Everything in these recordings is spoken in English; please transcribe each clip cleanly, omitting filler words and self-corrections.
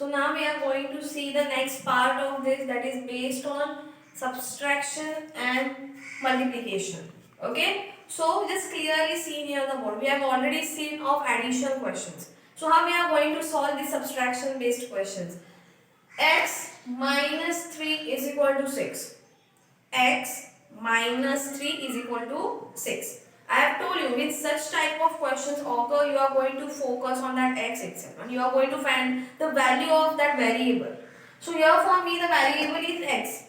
So now we are going to see the next part of this, that is based on subtraction and multiplication. Okay. So just clearly see near the board. We have already seen of addition questions. So how we are going to solve the subtraction based questions. X minus 3 is equal to 6. X minus 3 is equal to 6. I have told you with such type of questions occur, you are going to focus on that x itself and you are going to find the value of that variable. So here for me the variable is x.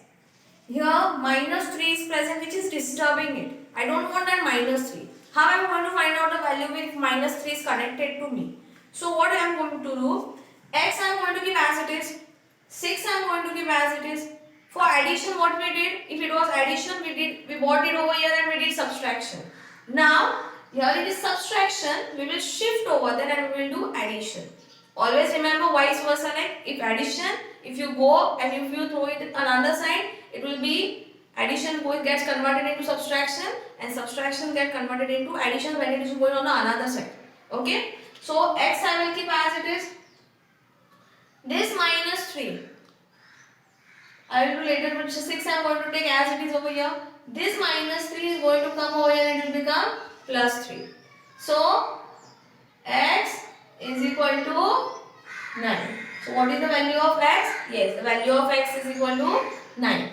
Here minus 3 is present, which is disturbing it. I don't want that minus 3. How I am going to find out the value if minus 3 is connected to me? So what I am going to do? X I am going to give as it is. 6 I am going to give as it is. For addition what we did? If it was addition, we brought it over here and we did subtraction. Now here it is subtraction, we will shift over there and we will do addition. Always remember vice versa, like if addition, if you go and if you throw it another side, it will be addition gets converted into subtraction and subtraction get converted into addition when it is going on the another side. Okay. So x I will keep as it is. This minus 3. I will do later, but 6 I am going to take as it is over here. This minus 3 is going to come over here and it will become plus 3. So x is equal to 9. So what is the value of x? Yes, the value of x is equal to 9.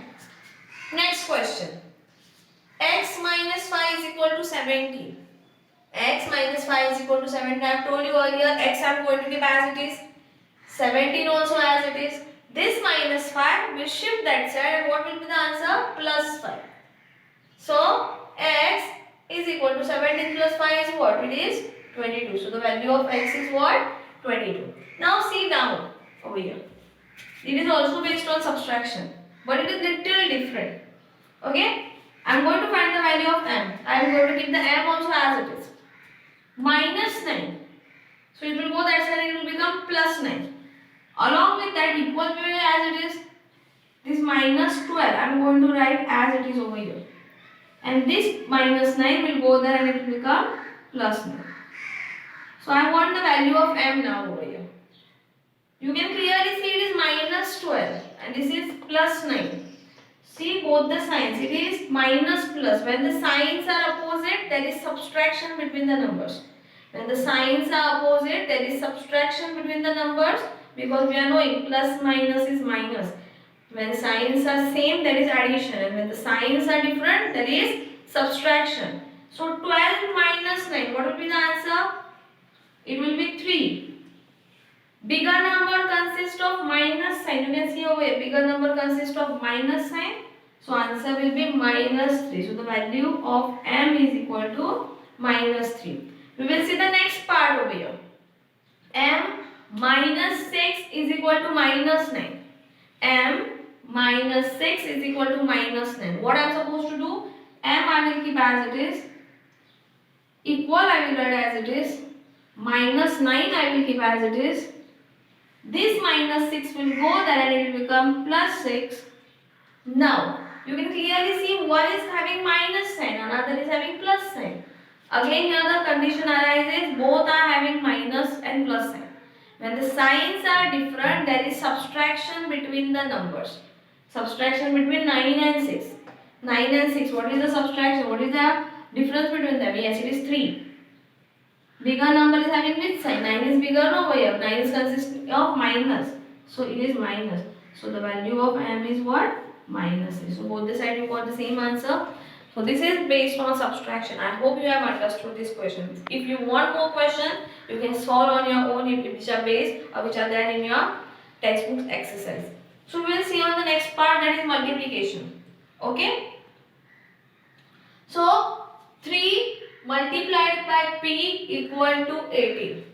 Next question. X minus 5 is equal to 17. X minus 5 is equal to 17. I have told you earlier x I am going to keep as it is. 17 also as it is. This minus 5 will shift that side and what will be the answer? Plus 5. So x is equal to 17 plus 5 is what? It is 22. So the value of x is what? 22. Now see down over here. It is also based on subtraction, but it is little different. Okay? I am going to find the value of m. I am going to keep the m also as it is. Minus 9. So it will go that side and it will become plus 9. Along with that equal way as it is, this minus 12 I am going to write as it is over here. And this minus 9 will go there and it will become plus 9. So I want the value of m now over here. You can clearly see it is minus 12 and this is plus 9. See both the signs, it is minus plus. When the signs are opposite, there is subtraction between the numbers. When the signs are opposite, there is subtraction between the numbers, because we are knowing plus minus is minus. When signs are same, there is addition, and when the signs are different, there is subtraction. So 12 minus 9, what will be the answer? It will be 3. Bigger number consists of minus sign. You can see over here, bigger number consists of minus sign. So answer will be minus 3. So the value of m is equal to minus 3. We will see the next part over here. M minus 6 is equal to minus 9. M minus 6 is equal to minus 9. What I am supposed to do? M I will keep as it is. Equal I will write as it is. Minus 9 I will keep as it is. This minus 6 will go there and it will become plus 6. Now, you can clearly see one is having minus sign, another is having plus sign. Again here the condition arises, both are having minus and plus sign. When the signs are different, there is subtraction between the numbers. Subtraction between 9 and 6. 9 and 6, what is the subtraction? What is the difference between them? Yes, it is 3. Bigger number is having which sign? 9 is bigger over here. 9 is consisting of minus. So it is minus. So the value of m is what? Minus 3. So both the side you got the same answer. So this is based on subtraction. I hope you have understood this question. If you want more question, you can solve on your own which are based or which are there in your textbook exercise. So we will see on the next part, that is multiplication. Okay. So 3 multiplied by p equal to 18.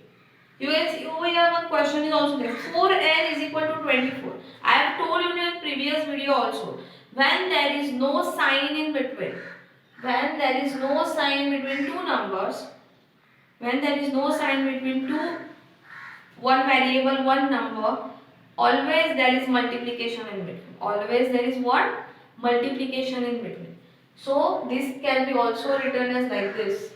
You can see over here one question is also there. 4n is equal to 24. I have told you in a previous video also. When there is no sign in between, when there is no sign between two numbers, when there is no sign between one variable, one number, always there is multiplication in between. Always there is what? Multiplication in between. So this can be also written as like this.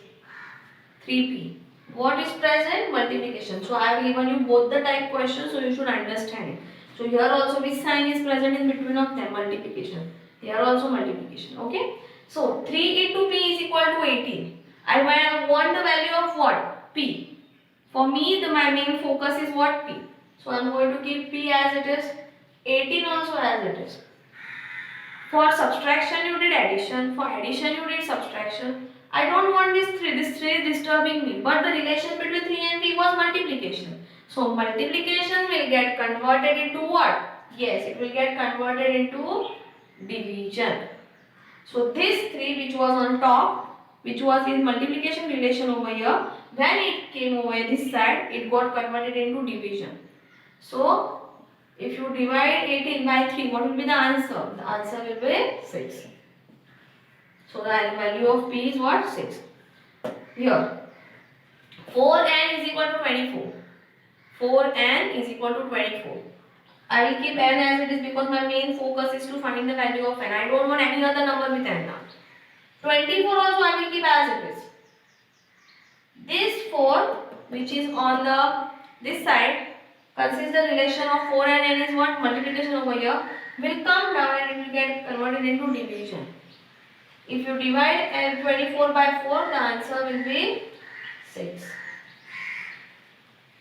3p. What is present? Multiplication. So I have given you both the type questions, so you should understand it. So here also which sign is present in between of them? Multiplication. Here also multiplication. Okay. So 3 into p is equal to 18. I want the value of what? P. For me, my main focus is what? P. So I am going to keep p as it is. 18 also as it is. For subtraction you did addition. For addition you did subtraction. I don't want this 3. This 3 is disturbing me. But the relation between 3 and p was multiplication. So multiplication will get converted into what? Yes, it will get converted into division. So this 3 which was on top, which was in multiplication relation over here, when it came over this side, it got converted into division. So if you divide 18 by 3, what will be the answer? The answer will be 6. So the value of p is what? 6. Here 4n is equal to 24. 4n is equal to 24. I will keep n as it is because my main focus is to find the value of n. I don't want any other number with n now. 24 also I will keep as it is. This 4 which is on this side consists the relation of 4 and n is what? Multiplication over here will come down and it will get converted into division. If you divide 24 by 4, the answer will be 6.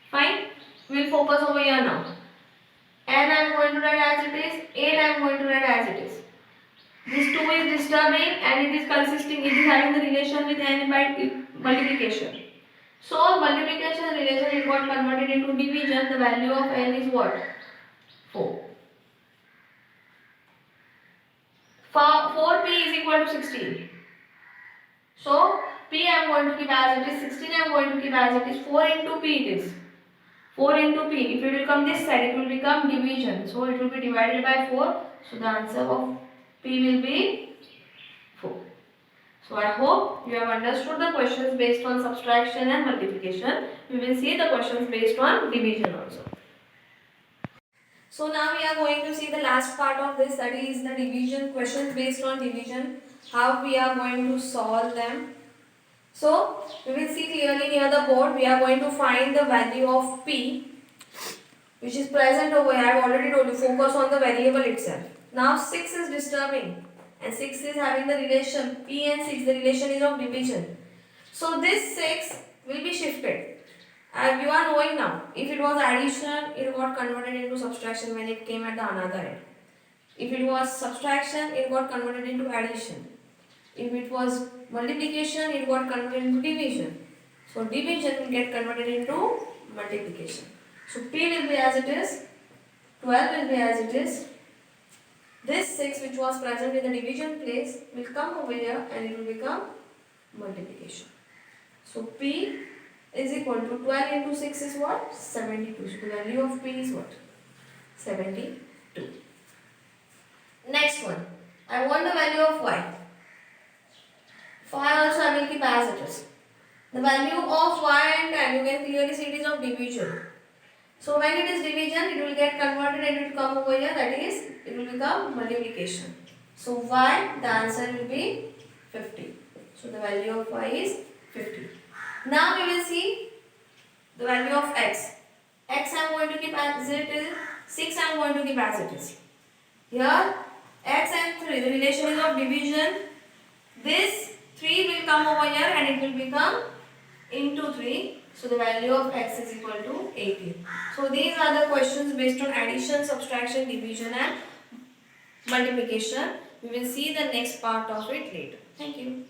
Fine. We will focus over here now. N I am going to write as it is, 8 I am going to write as it is. This 2 is disturbing and it is having the relation with n by multiplication. So multiplication relation it got converted into division. The value of n is what? 4. 4p is equal to 16. So p I am going to keep as it is, 16 I am going to keep as it is, 4 into p it is. 4 into p, if it will come this side, it will become division. So it will be divided by 4. So the answer of p will be 4. So I hope you have understood the questions based on subtraction and multiplication. We will see the questions based on division also. So now we are going to see the last part of this, that is the division, questions based on division, how we are going to solve them. So we will see clearly near the board. We are going to find the value of p which is present over here. I have already told you, focus on the variable itself. Now 6 is disturbing and 6 is having the relation p and 6, the relation is of division. So this 6 will be shifted. You are knowing now, if it was addition, it got converted into subtraction when it came at the another end. If it was subtraction, it got converted into addition. If it was multiplication, it got converted into division. So division will get converted into multiplication. So p will be as it is, 12 will be as it is. This 6 which was present in the division place will come over here and it will become multiplication. So p is equal to 12 into 6 is what? 72. So the value of p is what? 72. Next one. I want the value of y. For y also I will keep as it is. The value of y and tan, you can clearly see it is of division. So when it is division, it will get converted and it will come over here, that is, it will become multiplication. So y, the answer will be 50. So the value of y is 50. Now we will see the value of x. X I am going to keep as it is, 6 I am going to keep as it is. Here x and 3, the relation is of division. This 3 will come over here and it will become into 3. So the value of x is equal to 18. So these are the questions based on addition, subtraction, division and multiplication. We will see the next part of it later. Thank you.